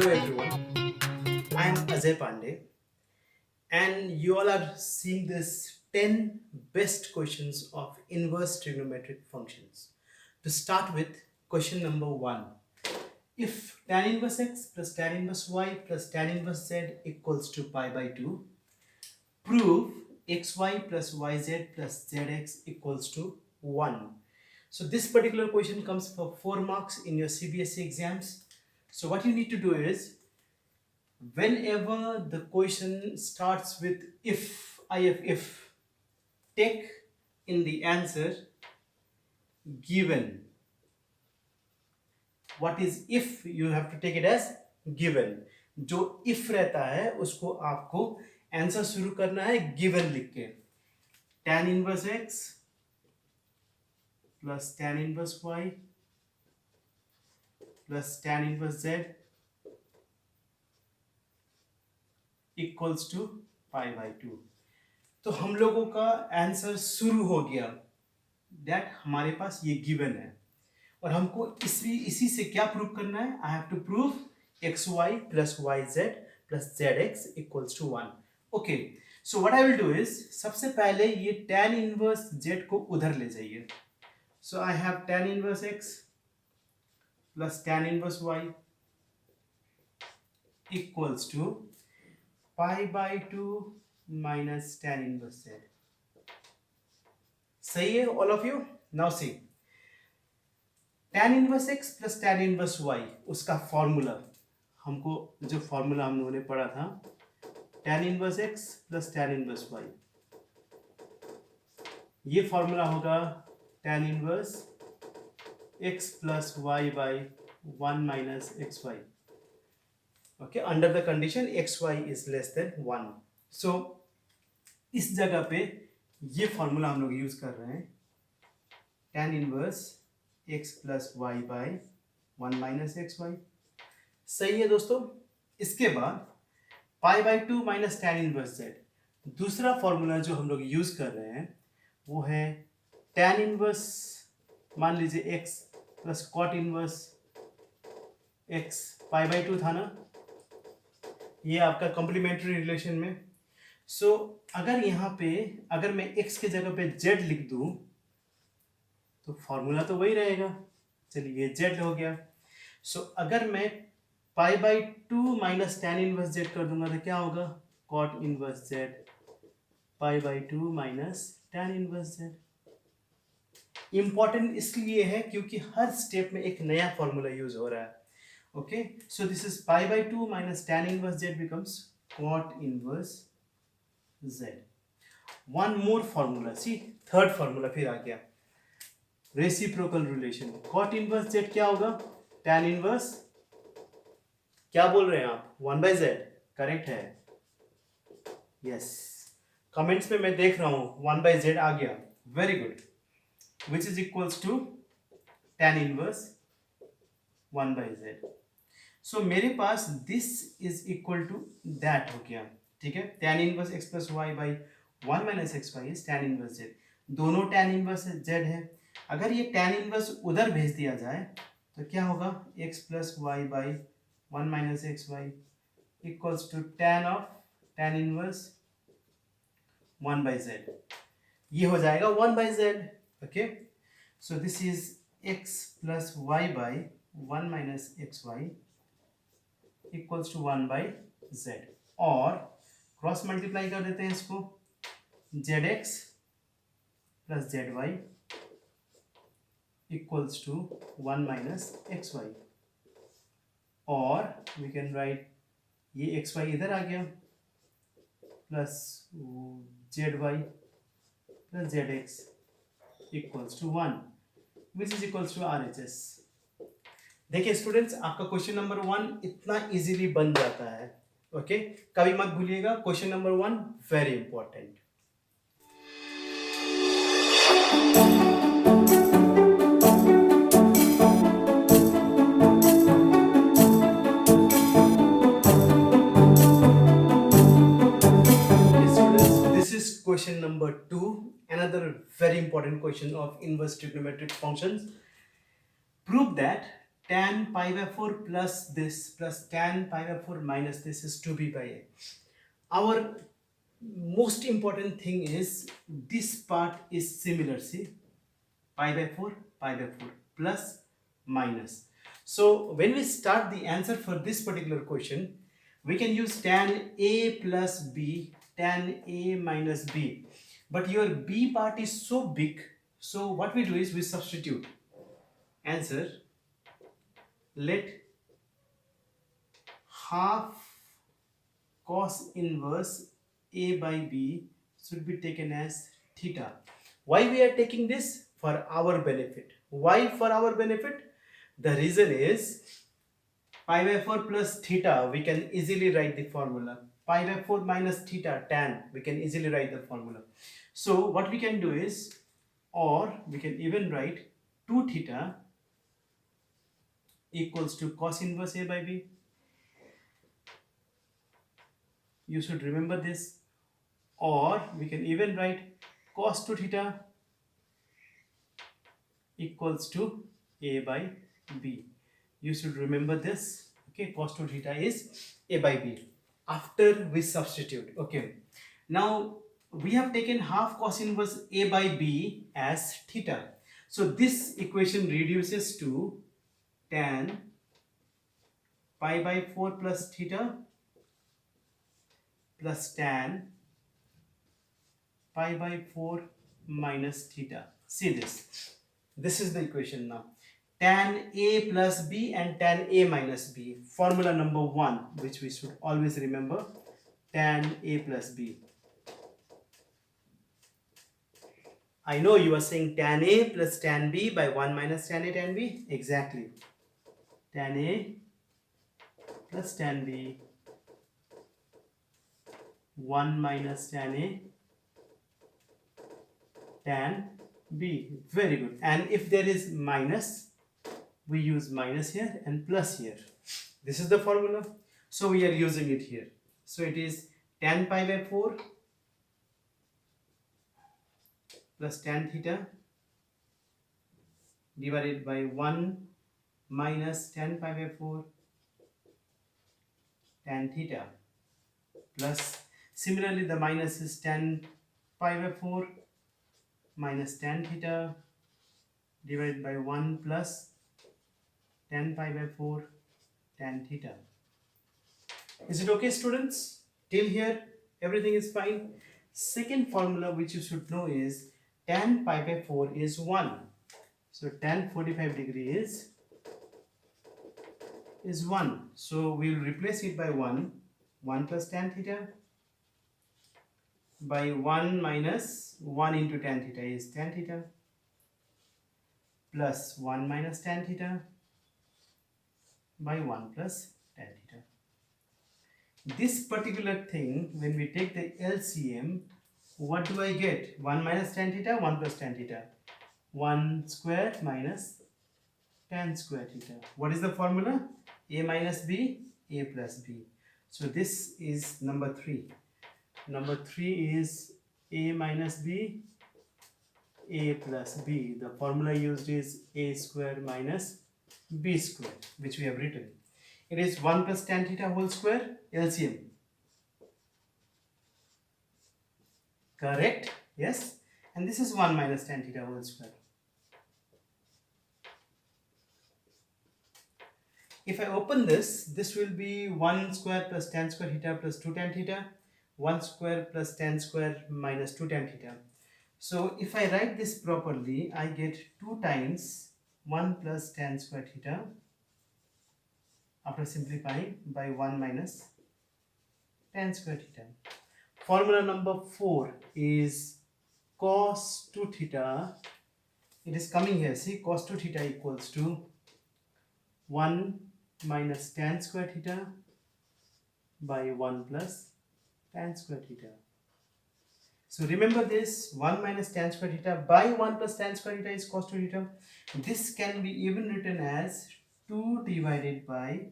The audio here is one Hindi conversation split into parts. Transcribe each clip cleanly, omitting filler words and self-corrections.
Hello everyone, I am Ajay Pandey and you all are seeing this 10 best questions of inverse trigonometric functions. To start with, question number 1. If tan inverse x plus tan inverse y plus tan inverse z equals to pi by 2, prove xy plus yz plus zx equals to 1. So this particular question comes for 4 marks in your CBSE exams. So what you need to do is, whenever the question starts with if, take in the answer given. What is if? You have to take it as given. जो if रहता है उसको आपको आंसर शुरू करना है given लिख के. tan inverse x plus tan inverse y plus tan inverse z equals to pi by 2. तो हम लोगों का आंसर शुरू हो गया. दैट हमारे पास ये गिवन है और हमको इसी से क्या प्रूव करना है? I have to prove x y plus y z plus z x equals to 1. Okay, so what I will do is, सबसे पहले ये tan इनवर्स जेड को उधर ले जाइए. So I have tan inverse X plus tan inverse Y equals to pi by 2 minus tan inverse z. सही है all of you? Now see, tan inverse x plus tan inverse y, उसका फॉर्मूला हमको, जो फॉर्मूला हम लोगों ने पढ़ा था, tan inverse x plus tan inverse y, ये फॉर्मूला होगा tan inverse x plus y by 1 minus xy. Okay, under the condition xy is less than 1. So इस जगह पे ये फॉर्मूला हम लोग यूज कर रहे हैं, tan inverse x plus y by 1 minus xy. सही है दोस्तों. इसके बाद pi by 2 minus tan inverse z. दूसरा फॉर्मूला जो हम लोग यूज कर रहे हैं वो है tan इनवर्स, मान लीजिए x plus cot inverse x, pi by 2 था ना, ये आपका कॉम्प्लीमेंट्री रिलेशन में. सो अगर यहाँ पे अगर मैं x के जगह पे z लिख दूं तो फॉर्मूला तो वही रहेगा. चलिए ये z हो गया. सो अगर मैं पाई by 2 minus tan inverse z कर दूंगा तो क्या होगा? cot inverse z pi by 2 minus tan inverse z. Important इसलिए है क्योंकि हर स्टेप में एक नया फॉर्मूला यूज हो रहा है. Okay, so this is pi by 2 minus tan inverse z becomes cot inverse z. One more formula, see, third formula फिर आ गया, reciprocal relation. cot inverse z क्या होगा? tan inverse, क्या बोल रहे हैं आप? 1 by z. करेक्ट है? यस, कमेंट्स में मैं देख रहा हूँ 1 by z आ गया. Very good. which is equals to tan inverse 1 by z. So मेरे पास this is equal to that हो गया. ठीक है, tan inverse x plus y by 1 minus x y is tan inverse z. दोनों tan इनवर्स z है. अगर ये tan इनवर्स उधर भेज दिया जाए तो क्या होगा? x plus y by 1 minus x y equals to tan of tan inverse 1 by z. ये हो जाएगा 1 by z. Okay, so this is x plus y by 1 minus x y equals to 1 by z. और क्रॉस मल्टीप्लाई कर देते हैं इसको, zx plus zy equals to 1 minus xy. और वी कैन राइट, ये xy इधर आ गया plus zy plus zx equals to 1 which is equals to RHS. देखिए स्टूडेंट्स, आपका क्वेश्चन नंबर 1 इतना इजीली बन जाता है. ओके, कभी मत भूलिएगा, question number 1 very important. This is question number 2, another very important question of inverse trigonometric functions. Prove that tan pi by 4 plus this plus tan pi by 4 minus this is 2b by a. Our most important thing is this part is similar. See, pi by 4 plus minus. So when we start the answer for this particular question, we can use tan a plus b, tan a minus b, but your b part is so big, so what we do is we substitute. Answer, let half cos inverse a by b should be taken as theta. Why we are taking this? For our benefit. Why for our benefit? The reason is pi by 4 plus theta, we can easily write the formula. Pi by 4 minus theta tan, we can easily write the formula. So what we can do is, or we can even write 2 theta equals to cos inverse a by b. You should remember this. Or we can even write cos 2 theta equals to a by b. You should remember this. Okay, cos 2 theta is a by b after we substitute. Okay, now we have taken half cos inverse a by b as theta. So this equation reduces to tan pi by 4 plus theta plus tan pi by 4 minus theta. See this. This is the equation now. Tan a plus b and tan a minus b. Formula number 1, which we should always remember. Tan a plus b. I know you are saying tan a plus tan b by 1 minus tan a tan b. Exactly. Tan a plus tan b 1 minus tan a tan b. Very good. And if there is minus, we use minus here and plus here. This is the formula. So we are using it here. So it is tan pi by 4 plus tan theta divided by 1 minus tan pi by 4 tan theta plus, similarly the minus is tan pi by 4 minus tan theta divided by 1 plus tan pi by 4 tan theta. Is it okay, students? Till here everything is fine. Second formula which you should know is tan pi by 4 is 1. So tan 45 degree is 1. So we will replace it by 1 plus tan theta by 1 minus 1 into tan theta is tan theta plus 1 minus tan theta by 1 plus tan theta. This particular thing, when we take the LCM, what do I get? 1 minus tan theta, 1 plus tan theta. 1 square minus tan square theta. What is the formula? A minus b, a plus b. So this is number 3. Number 3 is a minus b, a plus b. The formula used is a square minus b square, which we have written. It is 1 plus tan theta whole square, LCM. Correct? Yes. And this is 1 minus tan theta whole square. If I open this, this will be 1 square plus tan square theta plus 2 tan theta, 1 square plus tan square minus 2 tan theta. So if I write this properly, I get 2 times 1 plus tan square theta after simplifying by 1 minus tan square theta. Formula number 4 is cos 2 theta. It is coming here. See, cos 2 theta equals to 1 minus tan square theta by 1 plus tan square theta. So remember this, 1 minus tan square theta by 1 plus tan square theta is cos 2 theta. This can be even written as 2 divided by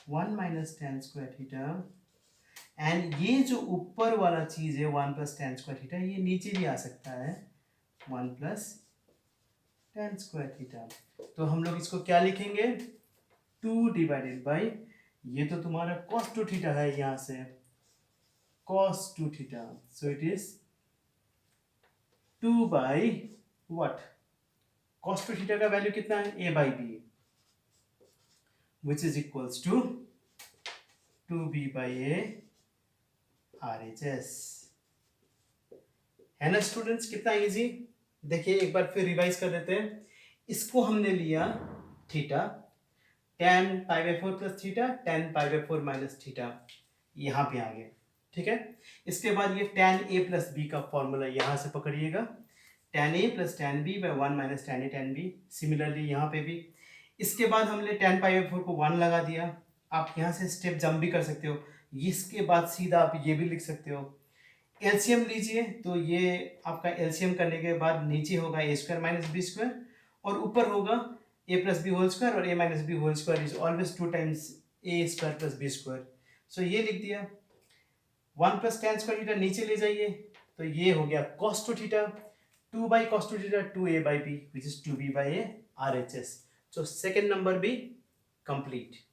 1 minus tan square theta. And ये जो ऊपर वाला चीज है 1 प्लस tan स्क्वायर थीटा, ये नीचे भी आ सकता है 1 प्लस tan स्क्वायर थीटा. तो हम लोग इसको क्या लिखेंगे? 2 डिवाइडेड बाई, ये तो तुम्हारा cos 2 थीटा है, यहाँ से cos 2 theta, so it is 2 by what, cos 2 theta का वैल्यू कितना है, a by b, which is equals to 2b by a RHS। है ना स्टूडेंट्स, कितना इजी। देखिए एक बार फिर रिवाइज कर देते हैं। इसको हमने लिया theta, tan pi by 4 plus theta, tan pi by 4 minus theta, यहाँ पे आ गए, ठीक है। इसके बाद ये tan a प्लस बी का फॉर्मूला यहाँ से पकड़िएगा, tan a plus tan b by 1 minus tan a tan b, similarly यहाँ पे भी। इसके बाद हमने tan पाई बाई 4 को 1 लगा दिया। आप यहाँ से स्टेप जंप भी कर सकते हो, इसके बाद सीधा आप ये भी लिख सकते हो। एलसीएम लीजिए, तो ये आपका एलसीएम करने के बाद नीचे होगा a square minus b square, और ऊपर होगा a plus b whole square, और a minus b whole square is always 2 times a square plus b square. So ये लिख दिया। 1 प्लस tan स्क्वायर थीटा नीचे ले जाइए, तो ये हो गया cos 2 theta, 2 by cos 2 theta 2a by b, which is 2b by a RHS। So second number भी कंप्लीट।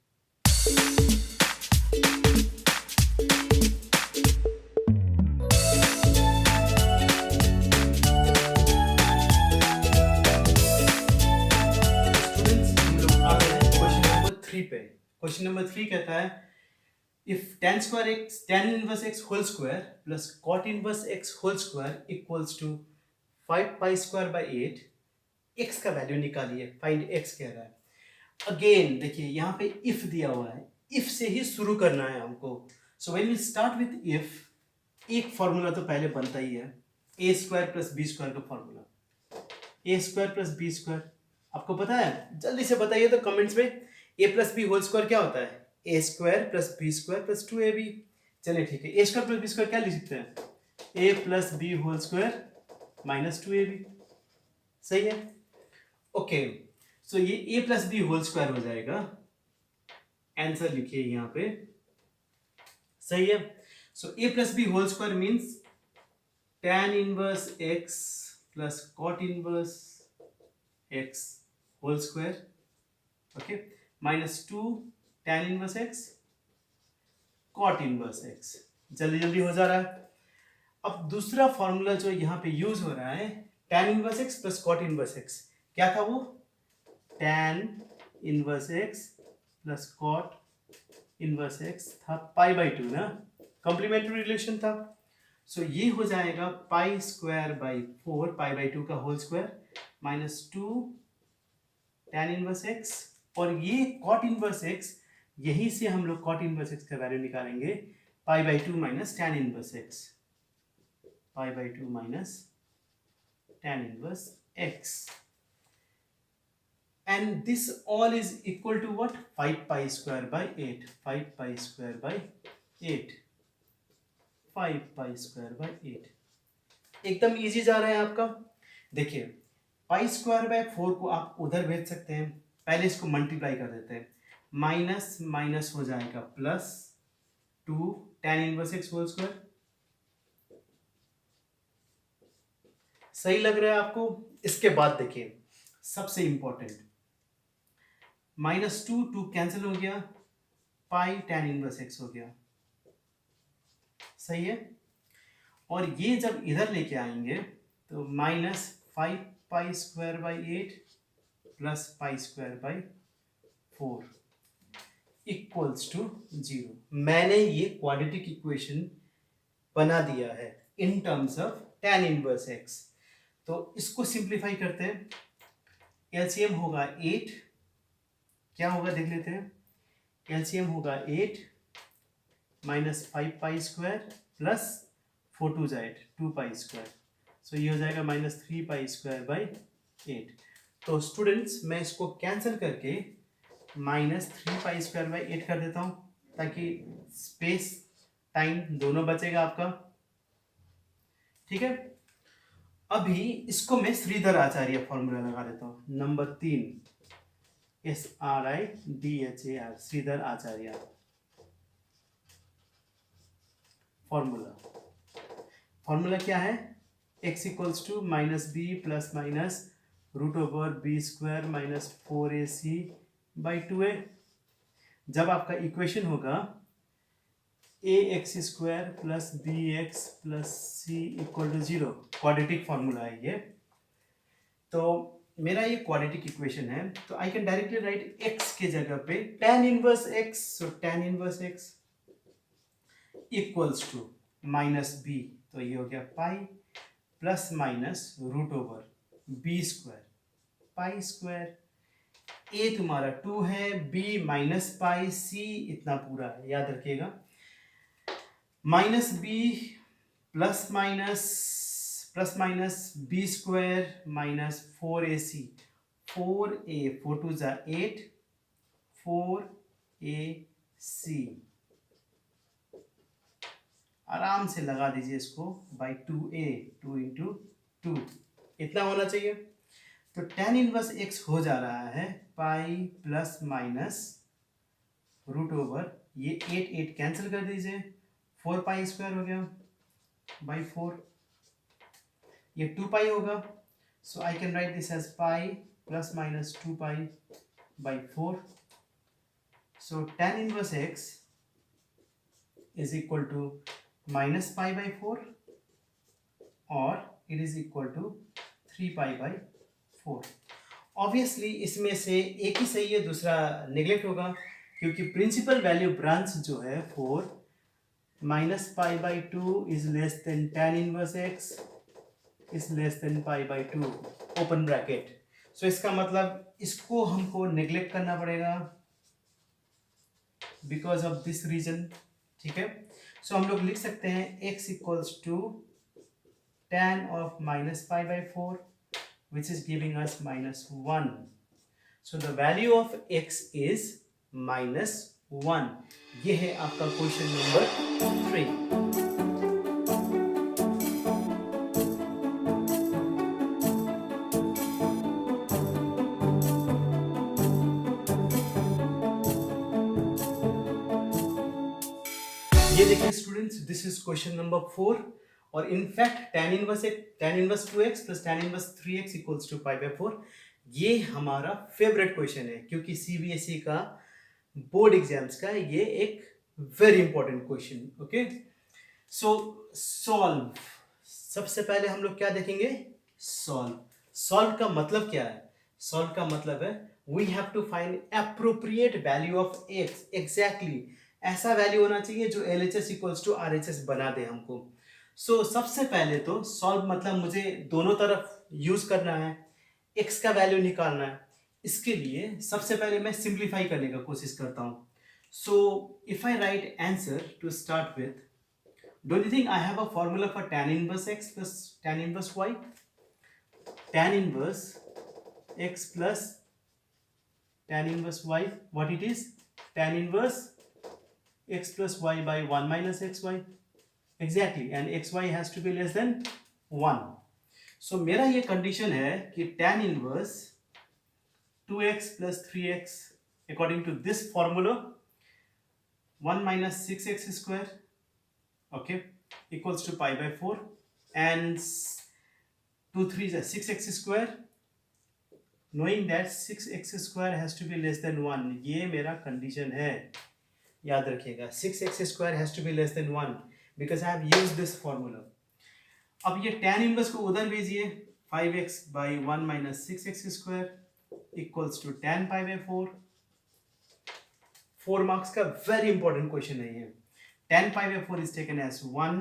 क्वेश्चन नंबर 3 कहता है if tan square x tan inverse x whole square plus cot inverse x whole square equals to 5 pi square by 8, x का वैल्यू निकालिए, फाइंड x कह रहा है। अगेन देखिए यहाँ पे इफ दिया हुआ है, इफ से ही शुरू करना है हमको। So when we start with if, एक फॉर्मूला तो पहले बनता ही है, a square plus b square का formula, a square plus b square आपको पता है, जल्दी से बताइए तो कमेंट्स में। A plus b whole square क्या होता है, a square plus b square plus 2ab। चलिए ठीक है, a square plus b square क्या लिख सकते हैं, a plus b whole square minus 2ab, सही है। ओके, सो ये a plus b whole square हो जाएगा, आंसर लिखिए यहाँ पे, सही है। So a plus b whole square means tan inverse x plus cot inverse x whole square, okay, minus 2 tan inverse x cot inverse x। जल्दी जल्दी हो जा रहा है। अब दूसरा फॉर्मूला जो यहाँ पे यूज हो रहा है, tan inverse x plus cot inverse x, क्या था वो, tan inverse x plus cot inverse x था पाई बाई 2 ना, कॉम्प्लीमेंट्री रिलेशन था। सो ये हो जाएगा pi square by 4 pi by 2 का whole square minus 2 tan inverse x, और ये cot इनवर्स x, यहीं से हम लोग cot इनवर्स x का वैल्यू निकालेंगे, पाई by 2 minus tan inverse x, pi by 2 minus tan inverse x, and this all is equal to what, 5 pi square by 8, 5 pi square by 8, 5 pi square by 8। एकदम इजी जा रहा है आपका। देखिए पाई स्क्वायर बाय 4 को आप उधर भेज सकते हैं, पहले इसको मल्टीप्लाई कर देते हैं, माइनस माइनस हो जाएगा plus 2 tan inverse x whole square, सही लग रहा है आपको। इसके बाद देखिए सबसे इंपॉर्टेंट, माइनस 2 कैंसिल हो गया, पाई tan इनवर्स x हो गया, सही है। और ये जब इधर लेके आएंगे तो minus 5 pi square by 8 plus pi square by 4 equals to 0। मैंने ये क्वाड्रेटिक इक्वेशन बना दिया है in terms of tan inverse x। तो इसको सिंप्लीफाई करते हैं, एलसीएम होगा 8, क्या होगा देख लेते हैं, एलसीएम होगा 8 minus 5 pi square plus 4 2 8 2 pi square, so ये हो जाएगा माइनस 3 पाई स्क्वायर बाई 8। तो स्टूडेंट्स मैं इसको कैंसिल करके माइनस 3 पाई स्क्वायर बाई 8 कर देता हूँ, ताकि स्पेस टाइम दोनों बचेगा आपका, ठीक है। अभी इसको मैं श्रीधर आचार्य फॉर्मूला लगा देता हूँ, number 3 SRIDHAR, Sridhar Acharya formula क्या है, x equals to minus b plus minus root over b square minus 4ac by 2a, जब आपका इक्वेशन होगा a x square plus b x plus c equal to 0, quadratic formula है ये। तो मेरा ये क्वाड्रेटिक इक्वेशन है, तो I can directly write x के जगह पे tan inverse x, so tan inverse x equals to minus b, तो ये हो गया pi plus minus root over b square pi square. A तुम्हारा 2 है, बी माइनस पाई, सी इतना पूरा है, याद रखिएगा। Minus b plus minus b square minus 4ac, 4a 4 2 जा 8, 4ac आराम से लगा दीजिए इसको बाई 2a, 2 इंटू 2 इतना होना चाहिए। तो tan इनवर्स x हो जा रहा है pi plus minus root over, ये 8 8 कैंसिल कर दीजिए, 4 पाई स्क्वायर हो गया बाई 4, ये 2 पाई होगा, so I can write this as pi plus minus 2 pi by 4। So tan inverse x is equal to minus pi by 4 और it is equal to 3 pi by 4। Obviously इसमें से एक ही सही है, दूसरा नेग्लेक्ट होगा, क्योंकि प्रिंसिपल वैल्यू ब्रांच जो है 4 minus pi by 2 is less than tan inverse x is less than pi by 2 open bracket. So इसका मतलब इसको हमको नेग्लेक्ट करना पड़ेगा बिकॉज ऑफ दिस रीजन, ठीक है। सो हम लोग लिख सकते हैं x equals to tan of minus pi by 4 which is giving us minus 1. So the value of x is minus 1. ये है आपका क्वेश्चन नंबर 3। ये देखिए students, this is question number 4 और in fact tan inverse 2x plus tan inverse 3x equals to pi by 4 ये हमारा फेवरेट क्वेश्चन है, क्योंकि सीबीएसई का बोर्ड एग्जाम्स का ये एक वेरी इंपॉर्टेंट क्वेश्चन। ओके, सो सॉल्व, सबसे पहले हम लोग क्या देखेंगे, सॉल्व का मतलब क्या है? सॉल्व का मतलब है we have to find appropriate value of x, exactly ऐसा वैल्यू होना चाहिए जो LHS इक्वल्स टू RHS बना दे हमको। सो सबसे पहले तो सॉल्व मतलब मुझे दोनों तरफ यूज करना है, x का वैल्यू निकालना है। इसके लिए सबसे पहले मैं सिंप्लीफाई करने का कोशिश करता हूं। So if I write answer to start with, don't you think I have a formula for tan inverse x plus tan inverse y? tan inverse x plus tan inverse y, what it is? tan inverse x plus y by 1 minus xy, exactly, and xy has to be less than 1. So मेरा ये कंडीशन है कि tan inverse 2x plus 3x according to this formula 1 minus 6x square, okay, equals to pi by 4 and 2 3 is 6x square, knowing that 6x square has to be less than 1, ये मेरा कंडीशन है, याद रखिएगा। 6x square has to be less than 1 because I have used this formula. अब ये tan इनवर्स को उधर भेजिए, 5x by 1 minus 6x square equals to tan pi by 4। 4 marks का वेरी इंपॉर्टेंट क्वेश्चन है ये। tan pi by 4 is taken as 1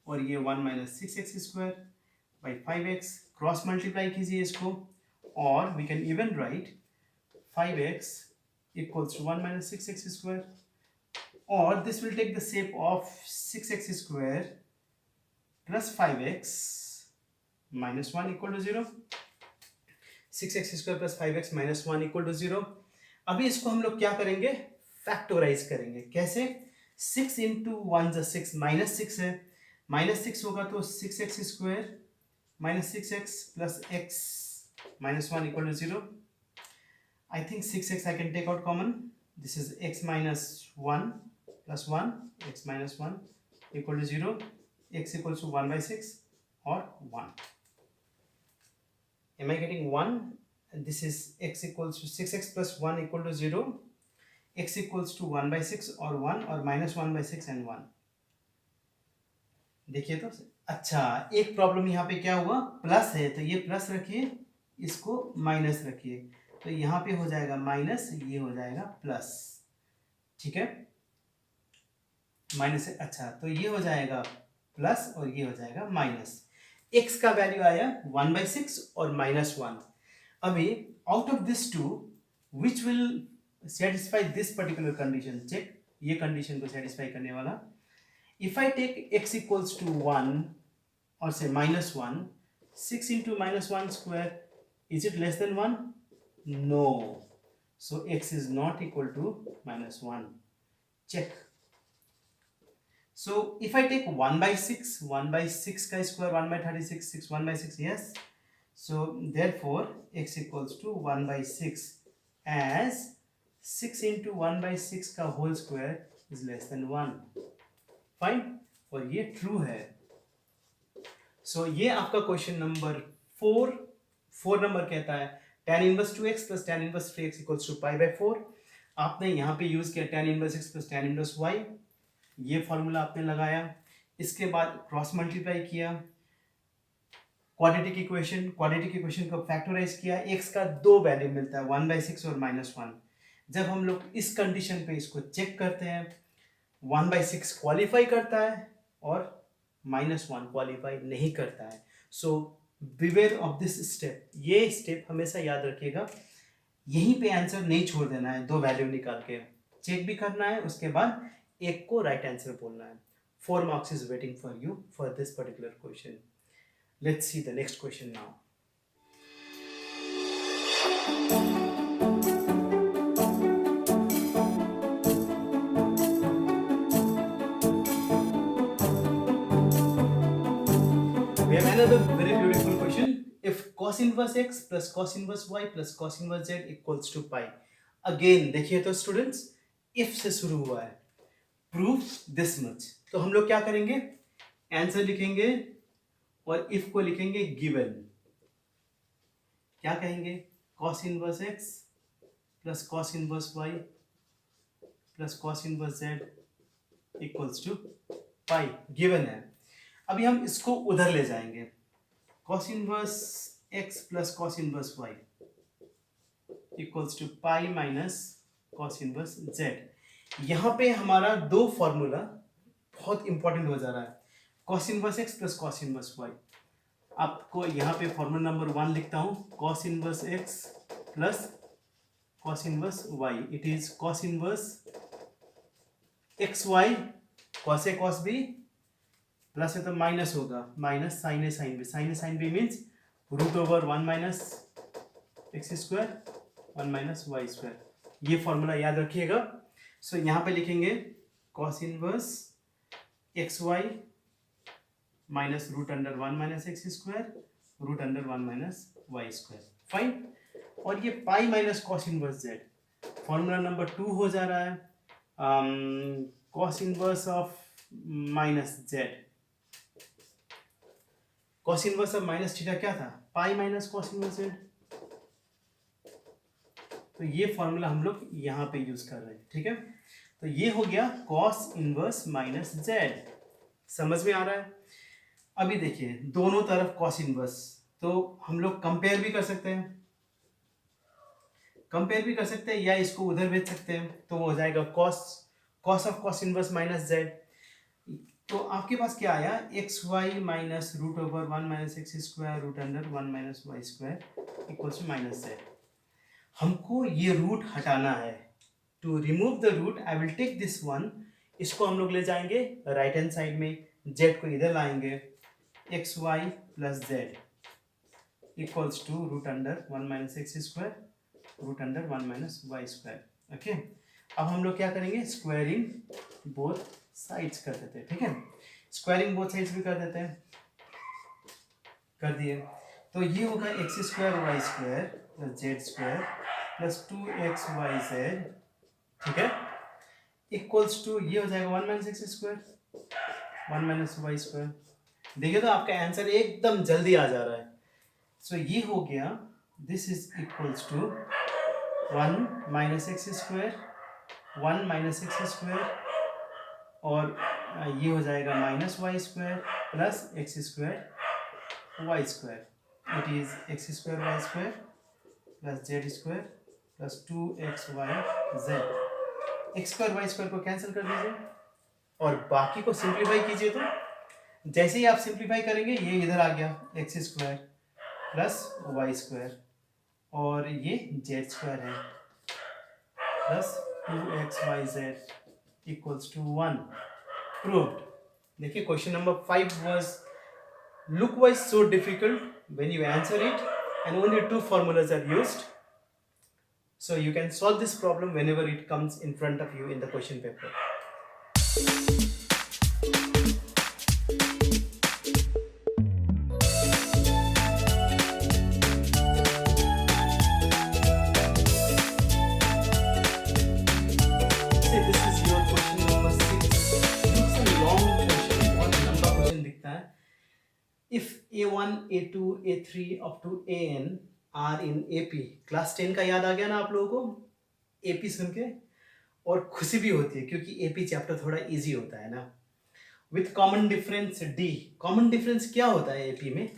और ये 1 minus 6x square by 5x, cross multiply कीजिए इसको और we can even write 5x equals to 1 minus 6x square, or this will take the shape of 6x square plus 5x minus 1 equal to 0, 6x square plus 5x minus 1 equal to 0। अभी इसको हम लोग क्या करेंगे, फैक्टोराइज करेंगे। कैसे? 6 इंटू 1 जा 6, माइनस 6 है, माइनस 6 होगा तो 6x square minus 6x plus x minus 1 equal to 0। I think 6x I can take out common, this is x minus 1 plus 1, x minus 1 equal to 0, x equals to 1 by 6 or 1. Am I getting 1? And this is x equals to 6x plus 1 equal to 0. x equals to 1/6 और 1 और -1/6 एंड 1। देखिए तो अच्छा, एक प्रॉब्लम यहाँ पे क्या हुआ, प्लस है तो ये प्लस रखिए, इसको माइनस रखिए, तो यहाँ पे हो जाएगा माइनस, ये हो जाएगा प्लस। ठीक है, माइनस है, अच्छा तो ये हो जाएगा प्लस और ये हो जाएगा माइनस। x का वैल्यू आया 1/6 और -1। अभी out of this two which will satisfy this particular condition, check ये कंडीशन को सेटिस्फाई करने वाला। If I take x equals to 1 or say -1, 6 into -1 square, is it less than 1? No. So x is not equal to -1. Check. So if I take 1/6, 1/6 ka square 1/36, 6 1/6, yes. So therefore x equals to 1/6 as 6 into 1/6 का whole square is less than 1. Fine, और ये ट्रू है। सो ये आपका क्वेश्चन नंबर 4 नंबर कहता है tan inverse 2x plus tan inverse 3x equals to π/4। आपने यहाँ पे यूज किया tan inverse x plus tan inverse y, ये फॉर्मूला आपने लगाया, इसके बाद क्रॉस मल्टीप्लाई किया, क्वाड्रेटिक इक्वेशन को फैक्टराइज किया, x का दो वैल्यू मिलता है 1/6 और -1। जब हम लोग इस कंडीशन पे इसको चेक करते हैं, 1/6 क्वालिफाई करता है और -1 क्वालिफाई नहीं करता है। सो बिवेयर ऑफ दिस स्टेप, ये स्टेप हमेशा याद रखिएगा, यहीं पे आंसर नहीं छोड़ देना है, दो वैल्यू निकाल के चेक भी करना है, उसके बाद एक को राइट आंसर बोलना है। 4 marks is waiting for you for this particular question. Let's see the next question now. We have another very beautiful question. If cos inverse x plus cos inverse y plus cos inverse z equals to pi. Again देखिए तो स्टूडेंट्स, if से शुरू हुआ है, prove this much। तो हम लोग क्या करेंगे, आंसर लिखेंगे और if को लिखेंगे given। क्या कहेंगे, cos inverse x plus cos inverse y plus cos inverse z equals to pi, given है। अभी हम इसको उधर ले जाएंगे, cos inverse x plus cos inverse y equals to pi minus cos inverse z। यहाँ पे हमारा दो फॉर्मूला बहुत इंपॉर्टेंट हो जा रहा है, cos inverse x plus cos inverse y। आपको यहाँ पे फॉर्मूला नंबर 1 लिखता हूँ, cos inverse x plus cos inverse y, it is cos inverse xy cos a cos b plus है तो माइनस होगा, minus sine a sine b, sine a sine b means root over 1 minus x square 1 minus y square. ये फॉर्मूला याद रखिएगा। सो यहाँ पे लिखेंगे cos inverse x y minus root under 1 minus x square root under 1 minus y square, fine. और ये pi minus cos inverse Z, formula number 2 हो जा रहा है, cos inverse of minus Z, cos inverse of minus theta क्या था, pi minus cos inverse Z. तो ये फॉर्मूला हम लोग यहाँ पे यूज कर रहे हैं, ठीक है। तो ये हो गया कॉस इनवर्स माइनस जेड, समझ में आ रहा है। अभी देखिए दोनों तरफ कॉस इनवर्स, तो हम लोग कंपेयर भी कर सकते हैं, या इसको उधर भेज सकते हैं, तो वो हो जाएगा cos of cos inverse minus z. तो आपके पास क्या आया, x y minus root over 1 minus x square root under 1 minus y square equals to minus z. हमको ये रूट हटाना है, to remove the root I will take this one, इसको हम लोग ले जाएंगे राइट हैंड साइड में, जेड को इधर लाएंगे, x y plus z equals to root under 1 minus x square root under 1 minus y square. Okay, अब हम लोग क्या करेंगे, स्क्वायरिंग बोथ साइड्स कर देते हैं, ठीक है। स्क्वायरिंग बोथ साइड्स भी कर देते हैं, कर दिए। तो ये होगा x square y square plus z square plus 2x y z, ठीक है, इक्वल्स टू ये हो जाएगा 1 minus x square 1 minus y square. देखिए तो आपका आंसर एकदम जल्दी आ जा रहा है। सो ये हो गया, this is equals to 1 minus x square 1 minus x square, और ये हो जाएगा minus y square plus x square y square. It is x square y square plus z square plus 2xy z. X square y square को कैंसिल कर दीजिए और बाकी को सिंप्लीफाई कीजिए. तो जैसे ही आप सिंप्लीफाई करेंगे ये इधर आ गया x square plus y square, और ये जेड स्क्वायर है plus 2xyz equals to 1. Proved. देखिए question number 5 was look wise so difficult. When you answer it and only two formulas are used, so you can solve this problem whenever it comes in front of you in the question paper. See, this is your question number 6. Looks a long question, बहुत लंबा question दिखता है. If A1, A2, A3 up to AN are in AP, class 10 का याद आ गया ना आप लोगों को? AP सुन के और खुशी भी होती है क्योंकि AP चैप्टर थोड़ा इजी होता है ना. With common difference D. Common difference क्या होता है AP में?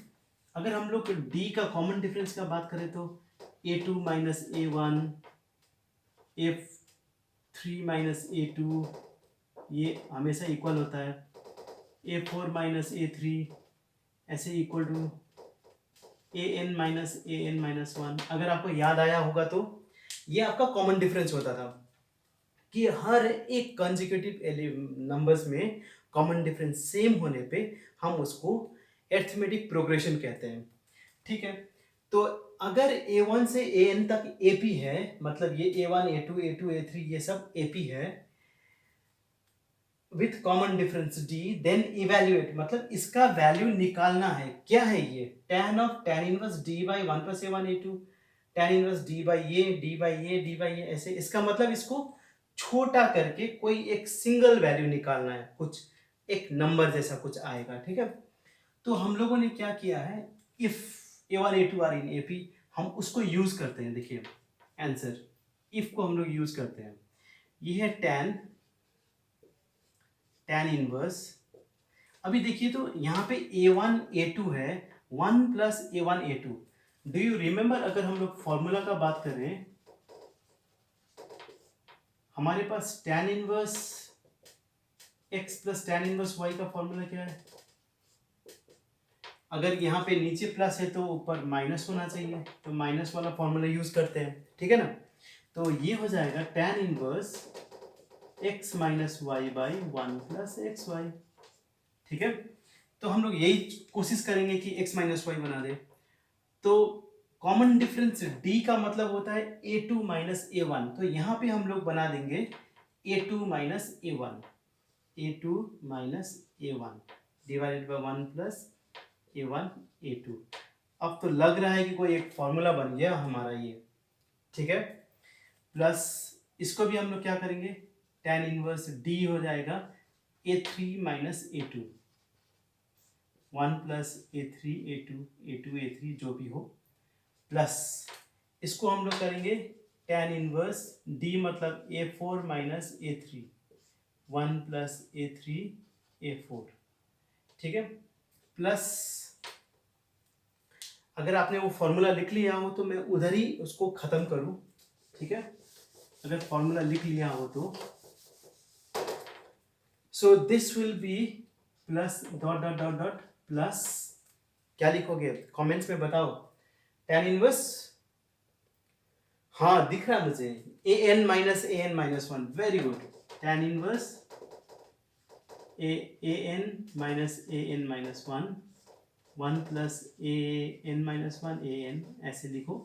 अगर हम लोग D का कॉमन डिफरेंस का बात करें तो A2 minus A1, A3 minus A2 ये हमेशा इक्वल होता है. A4 माइनस A3 ऐसे इक्वल टू AN माइनस 1. अगर आपको याद आया होगा तो ये आपका कॉमन डिफरेंस होता था कि हर एक कंसेक्यूटिव नंबर्स में कॉमन डिफरेंस सेम होने पे हम उसको अरिथमेटिक प्रोग्रेशन कहते हैं. ठीक है, तो अगर A1 से AN तक AP है, मतलब ये A1, A2, A2, A3 ये सब AP है with common difference D, then evaluate, मतलब इसका वैल्यू निकालना है. क्या है ये? tan of tan inverse D by 1 plus A1 A2 tan inverse D by A D by A D by A ऐसे. इसका मतलब इसको छोटा करके कोई एक सिंगल वैल्यू निकालना है, कुछ एक नंबर जैसा कुछ आएगा. ठीक है, तो हम लोगों ने क्या किया है, if A1 A2 are in AP हम उसको यूज करते हैं. देखिए आंसर इफ को हम लोग यूज करते हैं. ये है tan इनवर्स. अभी देखिए तो यहाँ पे A1 A2 है 1 plus A1 A2. Do you remember अगर हम लोग फॉर्मूला का बात करें, हमारे पास tan inverse x plus tan inverse y का फॉर्मूला क्या है? अगर यहाँ पे नीचे प्लस है तो ऊपर माइनस होना चाहिए, तो माइनस वाला फॉर्मूला यूज करते हैं. ठीक है ना, तो ये हो जाएगा tan inverse x minus y by 1 plus x y. ठीक है, तो हम लोग यही कोशिश करेंगे कि x माइनस वाई बना दे. तो कॉमन डिफरेंस D का मतलब होता है A2 माइनस A1, तो यहाँ पे हम लोग बना देंगे A2 minus A1, A2 minus A1 divided by 1 plus A1 A2. अब तो लग रहा है कि कोई एक फॉर्मूला बन गया हमारा ये. ठीक है, प्लस इसको भी हम लोग क्या करेंगे, tan इनवर्स D हो जाएगा A3 minus A2 1 plus A3 A2 A2 A3 जो भी हो, प्लस इसको हम लोग करेंगे tan इनवर्स D मतलब A4 minus A3 1 plus A3 A4. ठीक है, प्लस अगर आपने वो फॉर्मूला लिख लिया हो तो मैं उधर ही उसको खत्म करूं. ठीक है, अगर फॉर्मूला लिख लिया हो तो so this will be plus dot dot dot dot plus, क्या लिखोगे कमेंट्स में बताओ. tan इनवर्स, हाँ दिख रहा है मुझे, an minus 1. Very good. tan inverse an minus 1 plus an minus 1 an ऐसे लिखो.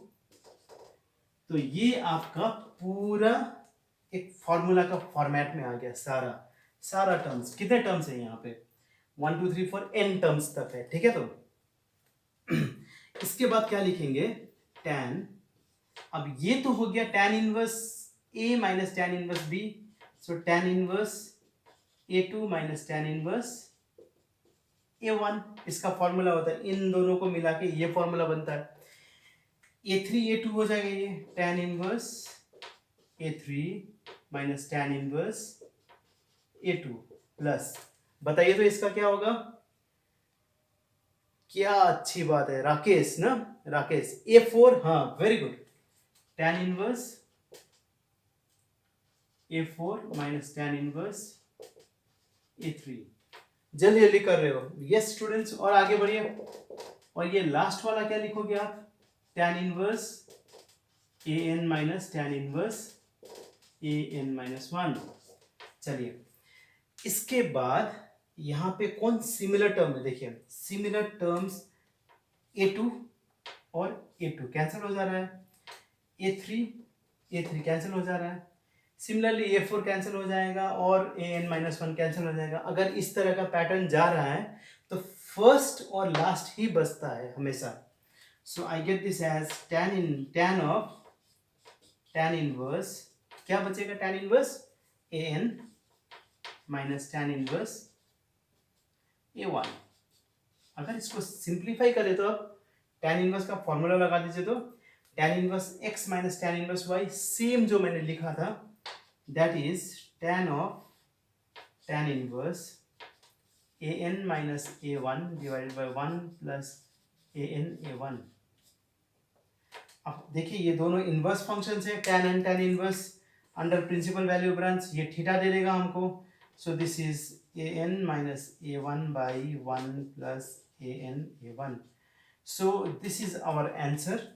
तो ये आपका पूरा एक फॉर्मूला का फॉर्मेट में आ गया. सारा टर्म्स, कितने टर्म्स है यहाँ पे 1 2 3 4 n टर्म्स तक है. ठीक है, तो इसके बाद क्या लिखेंगे, tan. अब ये तो हो गया tan inverse A minus tan inverse B. So tan inverse A2 minus tan inverse A1. इसका फॉर्मूला होता है, इन दोनों को मिला के ये फॉर्मूला बनता है. A3 A2 हो जाएगा ये tan inverse A3 minus tan inverse A2 plus, बताइए तो इसका क्या होगा? क्या अच्छी बात है राकेश ना, राकेश A4, हाँ very good, tan inverse A4 minus tan inverse A3। जल्दी जल्दी कर रहे हो, यस स्टूडेंट्स, और आगे बढ़िए। और ये लास्ट वाला क्या लिखोगे आप? tan inverse an minus tan inverse an minus 1। चलिए, इसके बाद यहां पे कौन सिमिलर टर्म है? देखिए सिमिलर टर्म्स A2 और A2 कैंसिल हो जा रहा है, A3 कैंसिल हो जा रहा है, सिमिलरली A4 कैंसिल हो जाएगा और an माइनस 1 कैंसिल हो जाएगा। अगर इस तरह का पैटर्न जा रहा है तो फर्स्ट और लास्ट ही बचता है हमेशा। So I get this as tan inverse, क्या बचेगा? tan inverse an minus tan inverse A1। अगर इसको सिंप्लीफाई करें तो अब tan इनवर्स का फॉर्मूला लगा दीजिए, तो tan inverse x minus tan inverse y, same जो मैंने लिखा था, that is tan of tan inverse an minus A1 divided by 1 plus an A1। अब देखिए ये दोनों इनवर्स फंक्शंस है, tan and tan inverse, under principal value branch ये थीटा दे देगा हमको। So this is an minus A1 by 1 plus an A1। So this is our answer.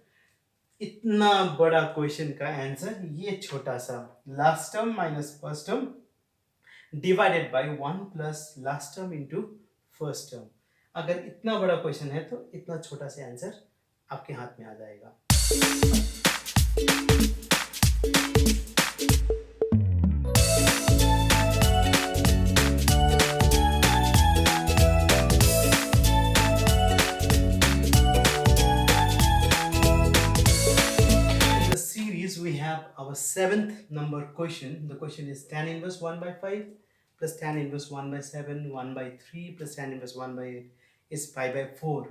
इतना बड़ा क्वेश्चन का आंसर ये छोटा सा, last term minus first term divided by 1 plus last term into first term. अगर इतना बड़ा क्वेश्चन है तो इतना छोटा सा आंसर आपके हाथ में आ जाएगा। We have our 7th number question. The question is tan inverse 1 by 5 plus tan inverse 1 by 7, 1 by 3 plus tan inverse 1 by 8 is pi by 4.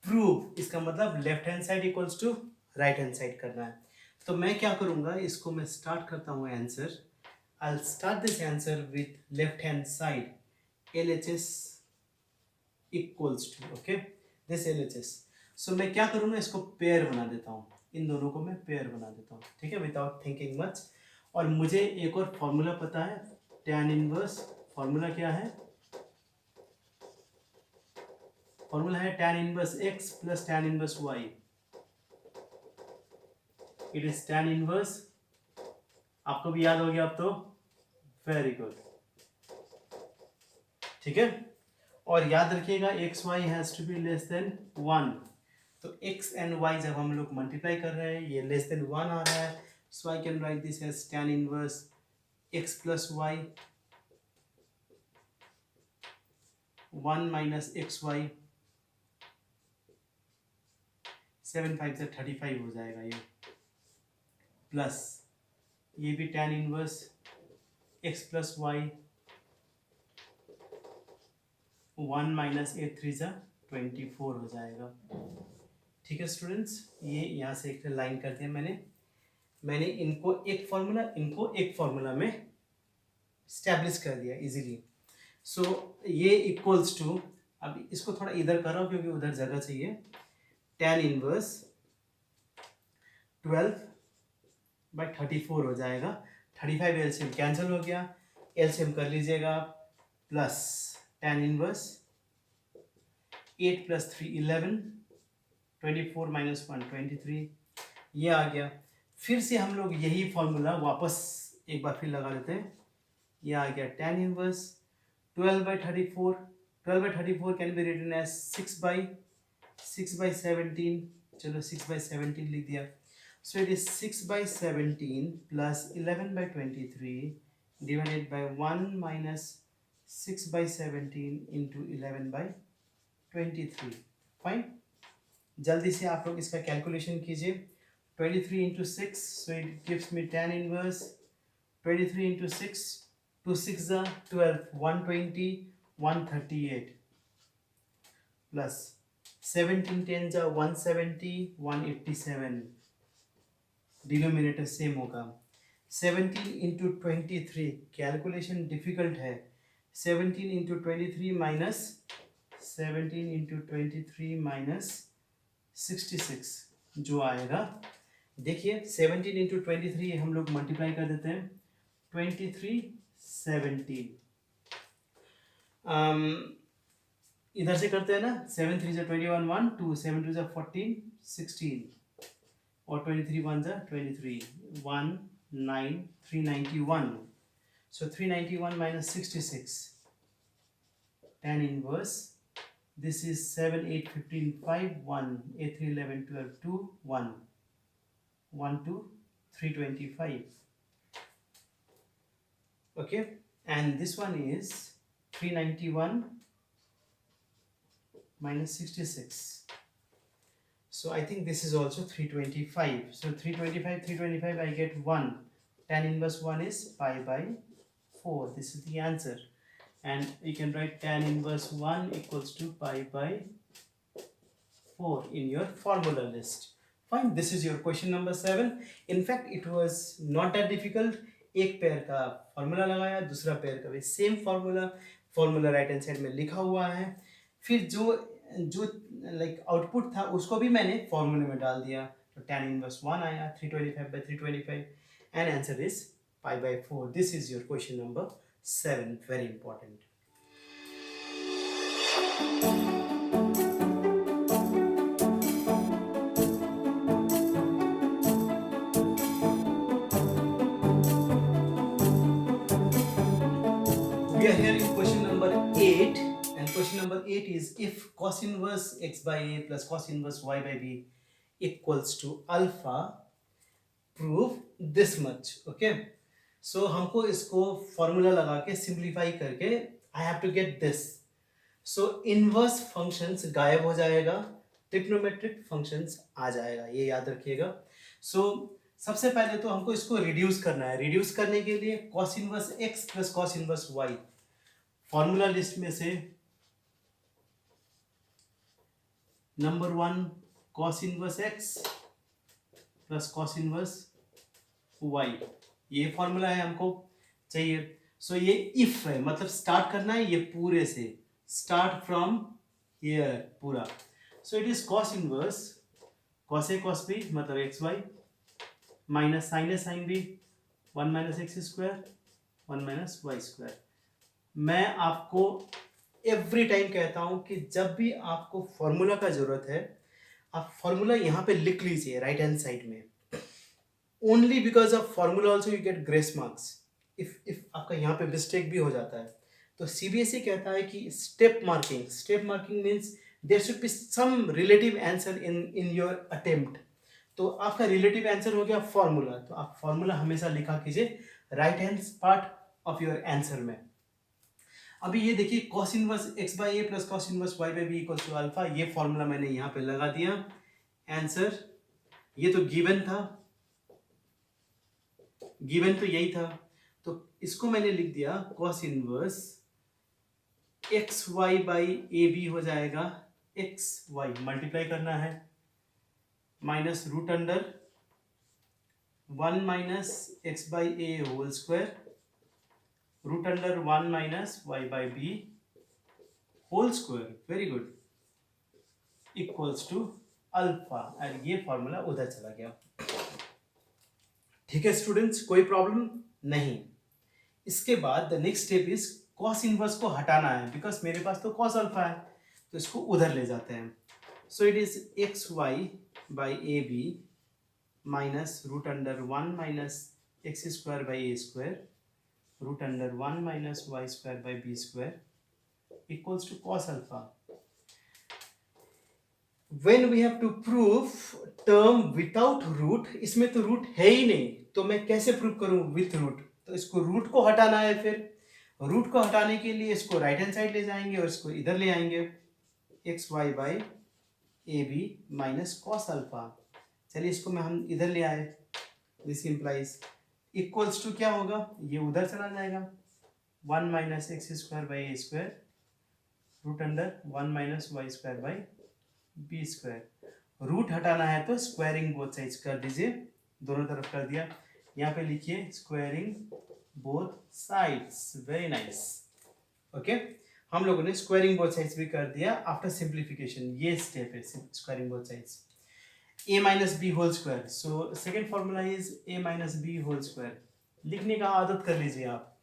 Prove, इसका मतलब left hand side equals to right hand side करना है। तो मैं क्या करूंगा, इसको मैं स्टार्ट करता हूँ answer. I'll start this answer with left hand side, LHS equals to, okay, this LHS. So मैं क्या करूँगा, इसको पेयर बना देता हूँ, इन दोनों को मैं पेयर बना देता हूँ, ठीक है, विदाउट थिंकिंग मच। और मुझे एक और फॉर्मूला पता है, tan इनवर्स, फॉर्मूला क्या है? फॉर्मूला है tan inverse x plus tan inverse y। It is tan inverse, आपको भी याद हो गया अब तो, वेरी गुड, ठीक है। और याद रखिएगा x y has to be less than 1। तो x एंड y जब हम लोग मल्टीप्लाई कर रहे हैं ये लेस देन 1 आ रहा है, so I can write this as tan inverse x plus y 1 minus x y, 7 5 से 35 हो जाएगा ये, प्लस ये भी tan inverse x plus y 1 minus 8 3 से 24 हो जाएगा, ठीक है स्टूडेंट्स। ये यहाँ से एक लाइन कर दिया मैंने इनको एक फॉर्मूला में स्टैब्लिश कर दिया इजीली। सो ये इक्वल्स टू, अब इसको थोड़ा इधर कर रहा हूँ क्योंकि उधर जगह चाहिए, tan इनवर्स 12 बाई 34 हो जाएगा, 35 एलसीएम कैंसिल हो गया, एलसीएम कर लीजिएगा, plus tan inverse 8 plus 3 11, 24 minus 1 23, ये आ गया। फिर से हम लोग यही फॉर्मूला वापस एक बार फिर लगा लेते हैं, ये आ गया tan inverse 12 by 34, 12 by 34 can be written as 6 by 17, चलो 6 बाई 17 लिख दिया। So it is 6 by 17 plus 11 by 23 divided by 1 minus 6 by 17 into 11 by 23। Fine, जल्दी से आप लोग इसका कैलकुलेशन कीजिए, 23 into 6, so it gives me tan inverse 23 into 6, 2 6 12, 120, 138 plus 17 10 170, 187, denominator same होगा, 17 इंटू 23, कैलकुलेशन डिफिकल्ट है. 17 इंटू 23 माइनस 17 इंटू 23 माइनस 66 जो आएगा, देखिए 17 इंटू 23 हम लोग मल्टीप्लाई कर देते हैं. 23 17 इधर से करते हैं ना. 7 3 21 1 2 7 2 14 16 और 23 1 23 1 9 391. So 391 minus 66 tan inverse. This is 7 8 15 5 1 8 3 11 12 2 1 1 2 325. Okay, and this one is 391 minus 66. So I think this is also 325. So 325 325 I get 1. Tan inverse 1 is pi by 4. This is the answer. And you can write tan inverse 1 equals to pi by 4 in your formula list. Fine, this is your question number 7. In fact, it was not that difficult. एक पेयर का फॉर्मूला लगाया, दूसरा पेयर का भी same formula right hand side में लिखा हुआ है. फिर जो लाइक आउटपुट था उसको भी मैंने फॉर्मूले में डाल दिया. तो tan इनवर्स 1 आया 325 by 325 and answer is pi by 4. This is your question number 7. Very important. We are here in question number 8, and question number 8 is if cos inverse x by a plus cos inverse y by b equals to alpha, prove this much. Okay, so हमको इसको फॉर्मूला लगा के सिंप्लीफाई करके I have to get this. So inverse functions गायब हो जाएगा, ट्रिग्नोमेट्रिक फंक्शंस आ जाएगा, ये याद रखिएगा. So सबसे पहले तो हमको इसको रिड्यूस करना है. रिड्यूस करने के लिए cos inverse x plus cos inverse y formula list में से number 1 cos inverse x plus cos inverse y, ये फॉर्मूला है हमको चाहिए. सो ये इफ है, मतलब स्टार्ट करना है ये पूरे से, स्टार्ट फ्रॉम हियर पूरा. So it is cos inverse cos a cos b मतलब x y minus sine a sine b 1 minus x square 1 minus y square. मैं आपको एवरी टाइम कहता हूं कि जब भी आपको फॉर्मूला का जरूरत है, आप फॉर्मूला यहाँ पे लिख लीजिए राइट हैंड साइड में. Only because of formula also you get grace marks. If आपका यहाँ पे मिस्टेक भी हो जाता है तो सीबीएसई कहता है कि step marking means there should be some relative answer in your attempt. तो आपका रिलेटिव आंसर हो गया फॉर्मूला, तो आप फॉर्मूला हमेशा लिखा कीजिए right hand part of your answer में. अभी ये देखिए cos inverse x by a plus cos inverse y by b equals to alpha, ये फॉर्मूला मैंने यहाँ पे लगा दिया. आंसर ये तो गिवन था, गिवन तो यही था, तो इसको मैंने लिख दिया cos inverse x y by a b हो जाएगा. एक्स वाई मल्टीप्लाई करना है minus root under 1 minus x by a whole square root under 1 minus y by b whole square. Very good, equals to alpha. और ये फॉर्मूला उधर चला गया. ठीक है स्टूडेंट्स, कोई प्रॉब्लम नहीं. इसके बाद the next step is cos inverse को हटाना है, बिकॉज मेरे पास तो cos अल्फा है, तो इसको उधर ले जाते हैं. So it is x y by a b minus root under 1 minus x square by a square root under 1 minus y square by b square equals to cos alpha. When we have to prove term without root, इसमें तो रूट है ही नहीं, तो मैं कैसे प्रूव करूं विथ रूट. तो इसको रूट को हटाना है. फिर रूट को हटाने के लिए इसको राइट हैंड साइड ले जाएंगे और इसको इधर ले आएंगे. X y by a b minus cos alpha. चलिए इसको मैं हम इधर ले आए. दिस इम्प्लाइज इक्वल्स टू क्या होगा, ये उधर चला जाएगा 1 minus x square by a square root under 1 minus y square by b square. Root हटाना है तो स्क्वायरिंग बोथ साइड्स कर दीजिए, दोनों तरफ कर दिया. यहाँ पे लिखिए squaring both sides, very nice. Okay, हम लोगों ने स्क्वायरिंग बोथ साइड्स भी कर दिया आफ्टर सिंप्लीफिकेशन। ये स्टेप है squaring both sides. a minus b whole square, so second formula is a minus b whole square। लिखने का आदत कर लीजिए आप,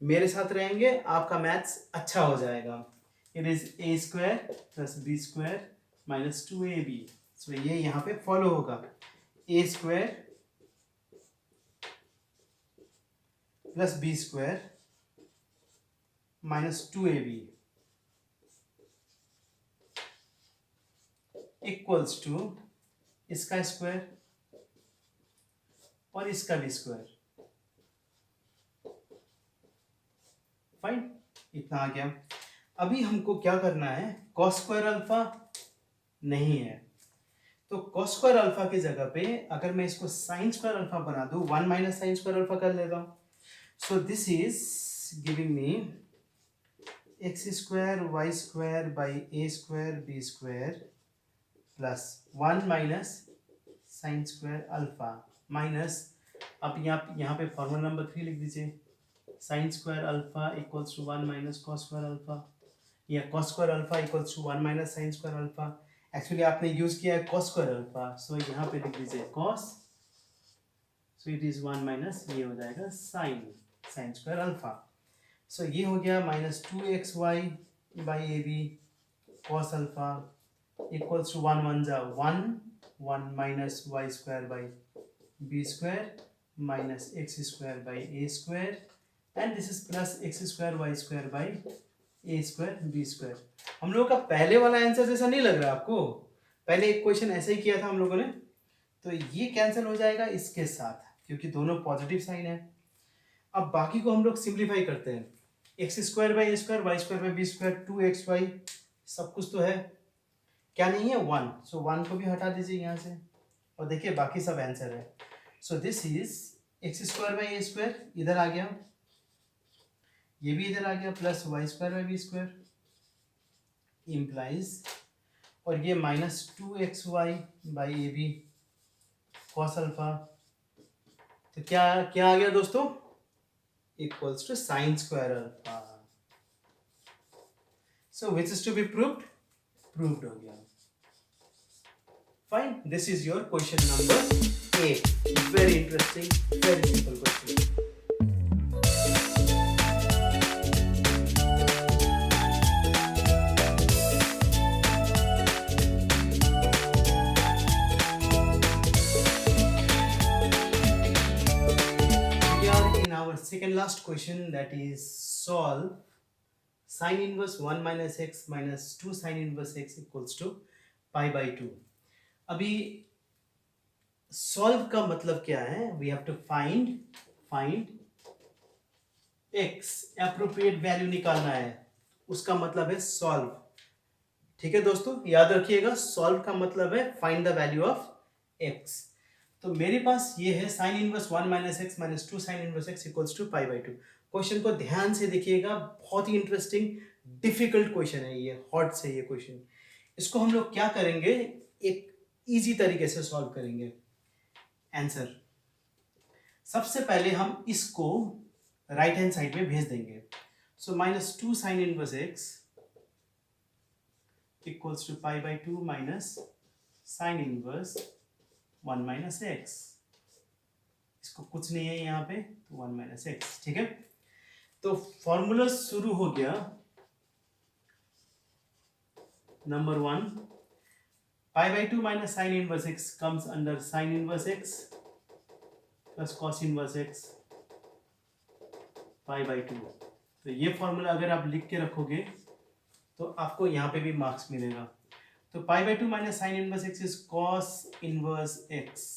मेरे साथ रहेंगे आपका मैथ्स अच्छा हो जाएगा। It is a square plus b square minus 2ab। So ये यहाँ पे फॉलो होगा, a square plus b square minus 2ab equals to इसका स्क्वायर और इसका भी स्क्वायर। फाइन, इतना आ गया। अभी हमको क्या करना है, कॉस स्क्वायर अल्फा नहीं है, तो कॉस स्क्वायर अल्फा की जगह पे अगर मैं इसको साइन स्क्वायर अल्फा बना दूं, 1 माइनस साइन स्क्वायर अल्फा कर लेता हूं। So this is giving me x square y square by a square b square plus 1 minus sine square alpha minus, अब यहाँ पे फॉर्मूला नंबर 3 लिख दीजिए, sine square alpha equals to 1 minus cos square alpha, या cos square alpha equals to 1 minus sine square alpha. Actually आपने यूज किया है कॉस स्क्वायर अल्फा, सो यहाँ पे लिख दीजिए cos, so it is 1 minus, ये हो जाएगा साइन स्क्वायर अल्फा। सो ये हो गया minus 2xy by a b cos alpha equals to 1 1 जा 1 minus y square by b square minus x square by a square and this is plus x square y square by a square b square. हम लोगों का पहले वाला आंसर जैसा नहीं लग रहा आपको? पहले एक क्वेश्चन ऐसे ही किया था हम लोगों ने, तो ये कैंसिल हो जाएगा इसके साथ क्योंकि दोनों पॉजिटिव साइन है। अब बाकी को हम लोग सिंप्लीफाई करते हैं, x square by a square y square by b square 2xy, सब कुछ तो है, क्या नहीं है 1, सो 1 को भी हटा दीजिए यहाँ से और देखिए बाकी सब आंसर है। So this is x square by a square इधर आ गया, ये भी इधर आ गया, plus y square by b square implies, और ये minus 2xy by a b cos alpha, तो क्या क्या आ गया दोस्तों, equals to sine square alpha. So which is to be proved, proved हो गया। Fine, this is your question number 8. Very interesting, very simple question. We are in our second last question, that is solve sin inverse 1 minus x minus 2 sin inverse x equals to pi by 2। अभी सॉल्व का मतलब क्या है, we have to find x, appropriate value निकालना है, उसका मतलब है सॉल्व। ठीक है दोस्तों, याद रखिएगा, सॉल्व का मतलब है find the value of x. तो मेरे पास ये है sine inverse 1 minus x minus 2 sine inverse x equals to pi by 2। Question को ध्यान से देखिएगा, बहुत ही इंटरेस्टिंग डिफिकल्ट क्वेश्चन है ये, हॉट से ये क्वेश्चन। इसको हम लोग क्या करेंगे, एक इजी तरीके से सॉल्व करेंगे आंसर। सबसे पहले हम इसको राइट हैंड साइड में भेज देंगे। So minus 2 sine inverse x equals to pi by 2 minus sine inverse 1 minus x, इसको कुछ नहीं है यहाँ पे, तो 1 माइनस एक्स। ठीक है, तो फॉर्मूला शुरू हो गया। Number 1, pi by 2 minus sin inverse x comes under sin inverse x plus cos inverse x pi by 2। तो ये फॉर्मूला अगर आप लिख के रखोगे तो आपको यहाँ पे भी मार्क्स मिलेगा। तो pi by 2 minus sin inverse x is cos inverse x।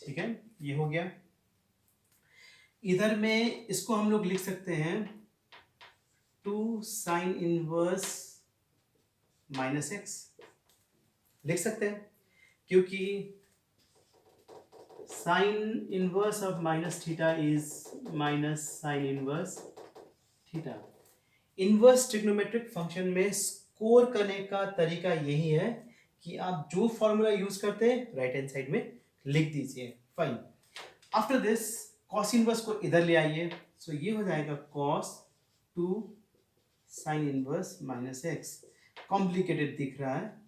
ठीक है, ये हो गया। इधर में इसको हम लोग लिख सकते हैं 2 sin inverse माइनस एक्स लिख सकते हैं, क्योंकि sine inverse of minus theta is minus sine inverse theta. Inverse trigonometric function में स्कोर करने का तरीका यही है कि आप जो फॉर्मूला यूज करते हैं राइट हैंड साइड में लिख दीजिए। Fine, after this cos inverse को इधर ले आइए, सो ये हो जाएगा cos 2 sine inverse minus x. Complicated दिख रहा है,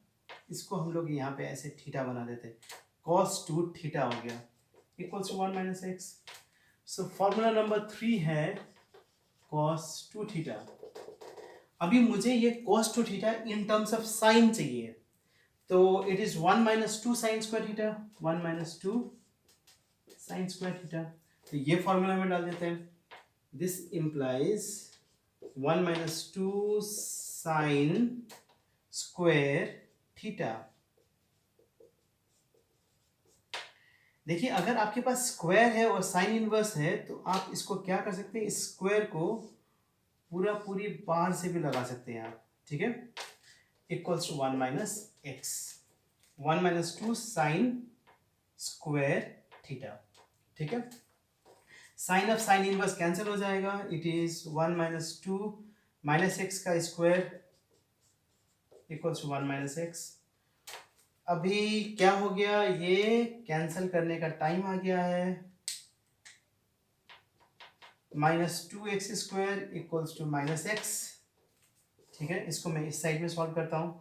इसको हम लोग यहाँ पे ऐसे थीटा बना देते हैं, cos 2 थीटा हो गया equals to 1 minus x. So formula number 3 है cos 2 थीटा। अभी मुझे ये cos 2 theta in terms of sine चाहिए, तो it is 1 minus 2 sine square theta, 1 minus 2 sine square theta. तो ये फॉर्मूला में डाल देते हैं, this implies 1 minus 2 sine square theta. देखिए अगर आपके पास स्क्वायर है और साइन इनवर्स है तो आप इसको क्या कर सकते हैं, इस स्क्वायर को पूरी बाहर से भी लगा सकते हैं आप, ठीक है, equals to 1 minus x, 1 minus 2 sine square theta, ठीक है। Sine of sine inverse cancel हो जाएगा, it is 1 minus 2 minus x का square equals to 1 minus x. अभी क्या हो गया, ये कैंसिल करने का टाइम आ गया है, minus 2x square equals to minus x, ठीक है। इसको मैं इस साइड में सॉल्व करता हूं,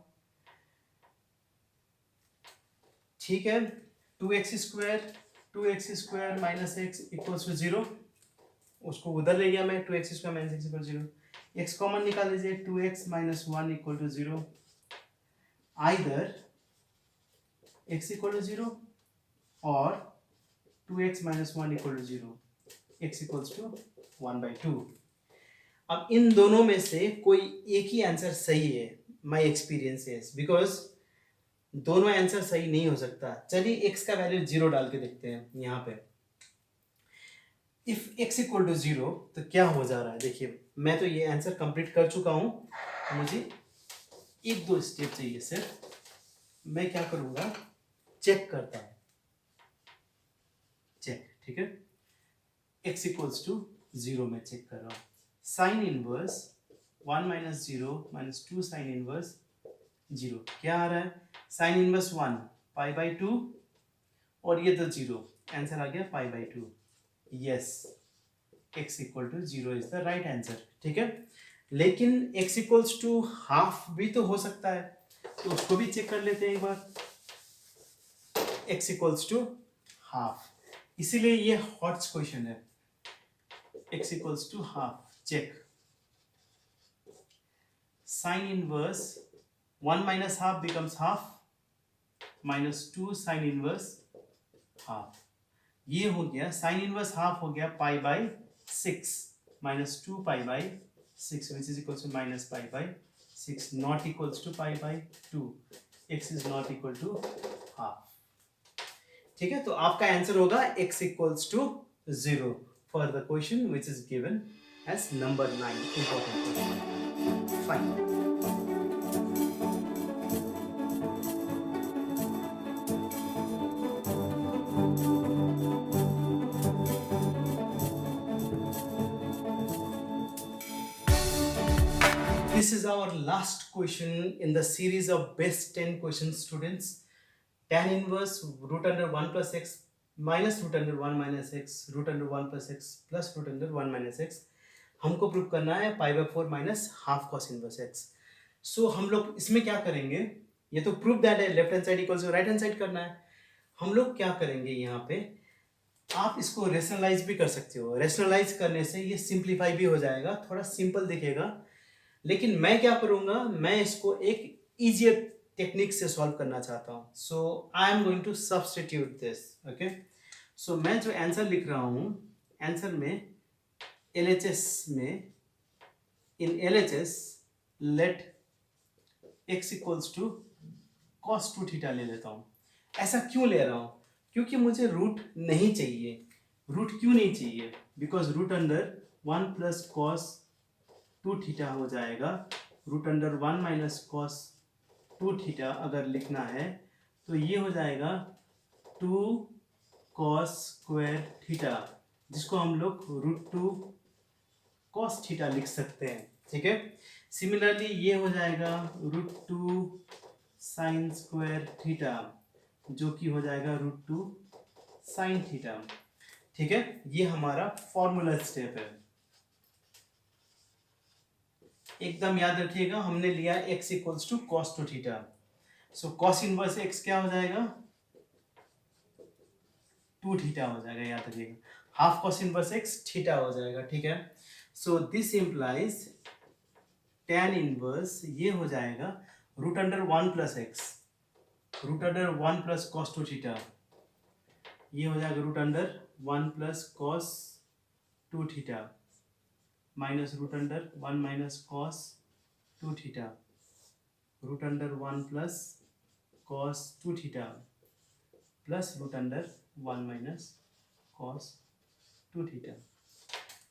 ठीक है। 2x square minus x equals to 0, उसको उधर ले गया मैं, 2x square minus x equal 0, x common निकाल लीजिए, 2x minus 1 equal to 0, either x equal to 0 और 2x minus 1 equal to 0, x equals to 1/2। अब इन दोनों में से कोई एक ही आंसर सही है, माई एक्सपीरियंस इज, बिकॉज दोनों आंसर सही नहीं हो सकता। चलिए x का वैल्यू 0 डाल के देखते हैं यहाँ पे। इफ x इक्वल टू 0 तो क्या हो जा रहा है, देखिए मैं तो ये आंसर कंप्लीट कर चुका हूं, मुझे 1-2 स्टेप चाहिए सिर्फ। मैं क्या करूंगा, चेक करता हूं, चेक, ठीक है। x इक्वल्स टू 0 में चेक कर रहा हूं, sign inverse 1 minus 0 minus 2 sine inverse 0, क्या आ रहा है, साइन इनवर्स 1 π/2 और ये तो 0, आंसर आ गया π/2। Yes, x equal to 0 is the right answer, ठीक है। लेकिन x इक्वल्स टू हाफ भी तो हो सकता है, तो उसको भी चेक कर लेते हैं एक बार। x इक्वल्स टू हाफ, इसीलिए ये हॉट्स क्वेश्चन है, x equals to half, check. Sine inverse 1 minus half becomes half, minus 2 sine inverse half, ये हो गया साइन इनवर्स हाफ हो गया π/6 minus 2 π/6 which is equals to minus π/6, not equals to π/2, x is not equal to half, ठीक है। तो आपका आंसर होगा x equals to 0 for the question which is given as number 9, important question, fine। This is our last question in the series of best 10 questions, students. Tan inverse root under 1 plus x minus root under 1 minus x root under 1 plus x plus root under 1 minus x हमको प्रूव करना है π/4 minus half cos inverse x। So हम लोग इसमें क्या करेंगे, ये तो प्रूव दैट है, left hand side equals to right hand side करना है। हम लोग क्या करेंगे यहाँ पे, आप इसको रेशनलाइज भी कर सकते हो, रेशनलाइज करने से ये सिंप्लीफाई भी हो जाएगा, थोड़ा सिंपल दिखेगा। लेकिन मैं क्या करूंगा, मैं इसको एक इजियर टेक्निक से सॉल्व करना चाहता हूं, so I am going to substitute this, okay. So मैं जो आंसर लिख रहा हूं, आंसर में LHS में, in LHS let x equals to cos 2 theta ले लेता हूं। ऐसा क्यों ले रहा हूं, क्योंकि मुझे रूट नहीं चाहिए। रूट क्यों नहीं चाहिए, because root under 1 plus cos 2 theta हो जाएगा, root under 1 minus cos 2 theta अगर लिखना है तो ये हो जाएगा 2 cos स्क्वायर थीटा, जिसको हम लोग रूट 2 cos थीटा लिख सकते हैं, ठीक है। सिमिलरली ये हो जाएगा रूट 2 साइन स्क्वायर थीटा, जो कि हो जाएगा रूट 2 साइन थीटा। ठीक है, ये हमारा फॉर्मूला स्टेप है। एकदम याद रखिएगा, हमने लिया x equals to cos two theta, so cos inverse x क्या हो जाएगा, 2 थीटा हो जाएगा, याद रखिएगा, half cos inverse x theta हो जाएगा, ठीक है। So this implies tan inverse ये हो जाएगा root under 1 plus x, root under 1 plus cos two theta, ये हो जाएगा root under 1 plus cos two theta minus root under 1 minus cos two theta, root under 1 plus cos two theta plus root under 1 minus cos two theta.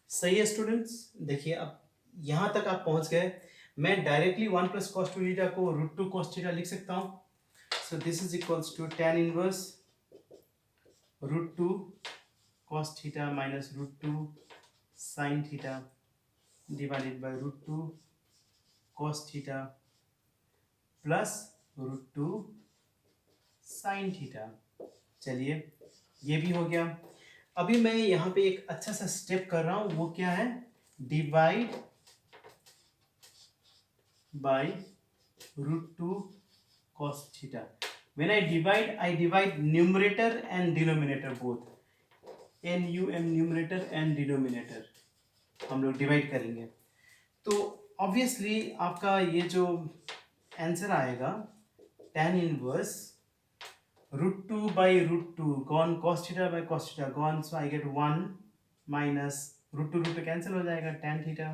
सही है स्टूडेंट्स, देखिए अब यहाँ तक आप पहुँच गए। मैं directly 1 plus cos two theta को रूट टू कॉस थीटा लिख सकता हूँ। So this is equals to tan inverse root two cos theta minus root two sine theta divided by root two cos theta plus root two sine theta. चलिए ये भी हो गया। अभी मैं यहाँ पे एक अच्छा सा स्टेप कर रहा हूँ, वो क्या है, divide by root two cos theta. When I divide numerator and denominator both, NUM numerator and denominator हम लोग डिवाइड करेंगे, तो ऑब्वियसली आपका ये जो आंसर आएगा tan inverse root two by root two gone cos theta by cos theta gone, so I get 1 minus root two cancel हो जाएगा, tan theta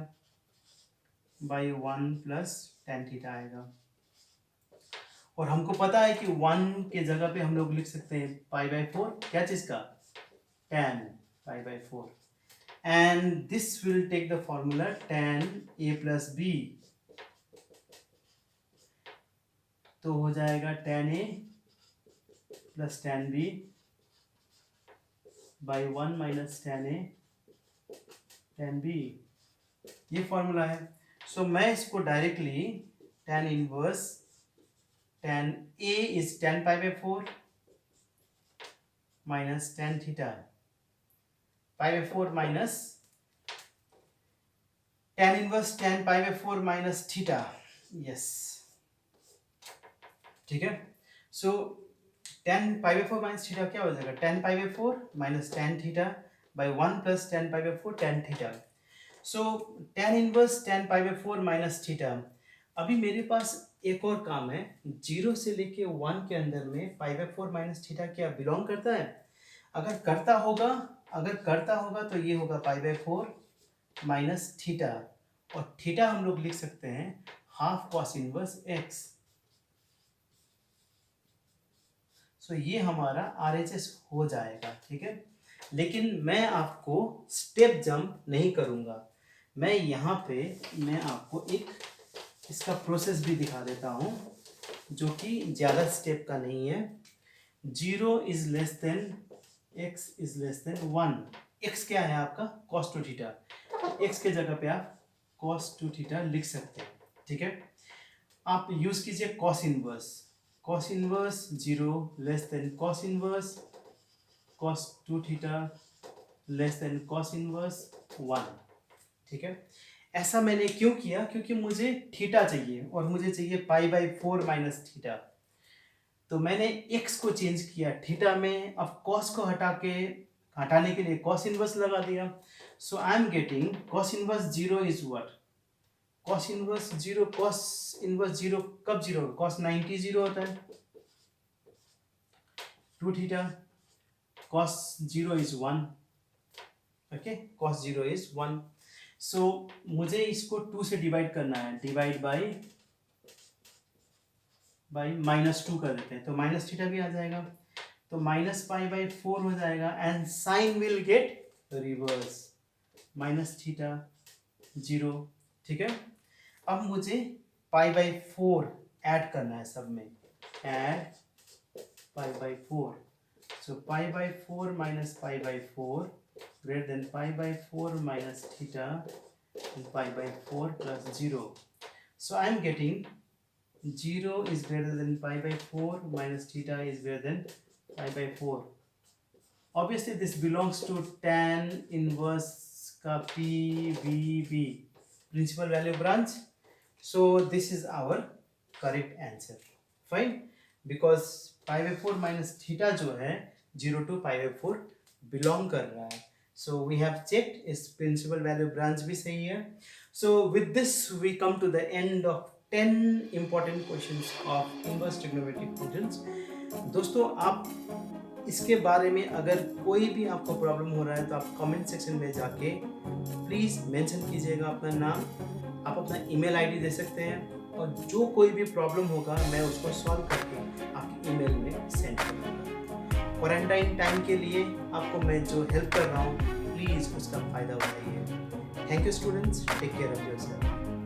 by 1 plus tan theta आएगा। और हमको पता है कि 1 के जगह पे हम लोग लिख सकते हैं पाई बाई 4, क्या चीज का, tan pi by 4, and this will take the formula tan a plus b, तो हो जाएगा tan a plus tan b by 1 minus tan a tan b, ये फॉर्मूला है। सो मैं इसको directly tan inverse tan a is tan pi by 4 minus tan theta pi by 4 minus tan inverse tan pi by 4 minus theta, yes ठीक है। So tan pi by 4 minus theta क्या हो जाएगा, tan pi by 4 minus tan theta by 1 plus tan pi by 4 tan theta. So tan inverse tan pi by 4 minus theta. अभी मेरे पास एक और काम है, 0 से लेके 1 के अंदर में पाई बाई 4 माइनस थीटा क्या बिलोंग करता है, अगर करता होगा तो ये होगा पाई बाई 4 माइनस थीटा, और थीटा हम लोग लिख सकते हैं हाफ कॉस इनवर्स एक्स। सो ये हमारा RHS हो जाएगा, ठीक है। लेकिन मैं आपको स्टेप जंप नहीं करूंगा, मैं यहाँ पे मैं आपको एक इसका प्रोसेस भी दिखा देता हूँ जो कि ज़्यादा स्टेप का नहीं है। 0 is less then x is less than 1, x क्या है आपका cos टू थीटा, x के जगह पे आप cos टू थीटा लिख सकते हैं, ठीक है। आप यूज कीजिए cos inverse 0 less than cos inverse cos two theta less than cos inverse 1, ठीक है। ऐसा मैंने क्यों किया, क्योंकि मुझे थीटा चाहिए और मुझे चाहिए पाई बाई 4 माइनस थीटा, तो मैंने x को चेंज किया थीटा में, अब cos को हटाने के लिए cos इनवर्स लगा दिया। So I am getting cos inverse 0 is what, cos inverse 0 कब 0, cos 90 0 होता है, 2 theta cos 0 is 1, okay, cos 0 is 1। So मुझे इसको 2 से डिवाइड करना है, डिवाइड बाई माइनस 2 कर देते हैं, तो माइनस थीटा भी आ जाएगा, तो माइनस पाई बाई 4 हो जाएगा, and sine will get reverse, minus theta 0, ठीक है। अब मुझे पाई बाई 4 ऐड करना है सब में, add pi by 4, so pi by 4 minus pi by 4 greater than pi by 4 minus theta and pi by 4 plus 0. So I am getting 0 is greater than pi by 4 minus theta is greater than pi by 4. Obviously this belongs to tan inverse का PVB, principal value branch. So this is our correct answer. Fine, because pi by 4 minus theta जो है 0 to pi by 4 belong कर रहा है. So we have checked is principal value branch भी सही है. So with this we come to the end of 10 important questions of inverse trigonometric functions. दोस्तों आप इसके बारे में अगर कोई भी आपको प्रॉब्लम हो रहा है तो आप कमेंट सेक्शन में जाके प्लीज़ मेंशन कीजिएगा अपना नाम, आप अपना ईमेल आईडी दे सकते हैं और जो कोई भी प्रॉब्लम होगा मैं उसको सॉल्व करके आपके ईमेल में सेंड करूँगा. क्वारंटाइन टाइम के लिए आपको मैं जो हेल्प कर रहा हूँ प्लीज़ उसका फ़ायदा उठाइए. Thank you students, take care of yourself.